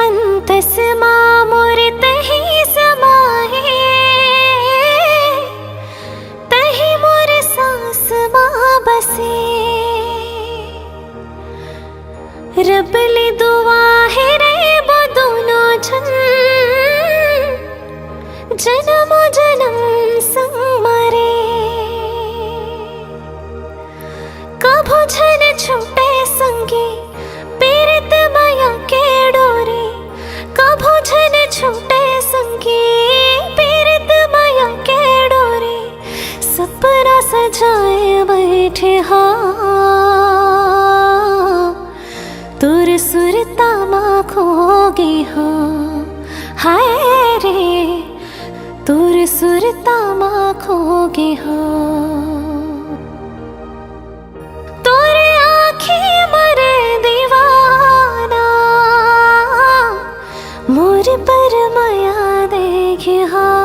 अंतसमा मोर तही समाहे, तही मोर सांस मां बसे। रब ले दुआ है रे वो दोनों जन, जन्म जन्म संग मरे। कभू झन छूटे संगी पीरित माया के डोरे, कभू झन छूटे संगी पीरित माया के डोरे। सपना सजाए बैठे हाँ, तुर सुरता माँ खोगे हाँ। हाय रे तुर सुरता माँ खोगे हाँ। तोरे आँखें मरे दीवाना, मोर पर माया देखे हाँ।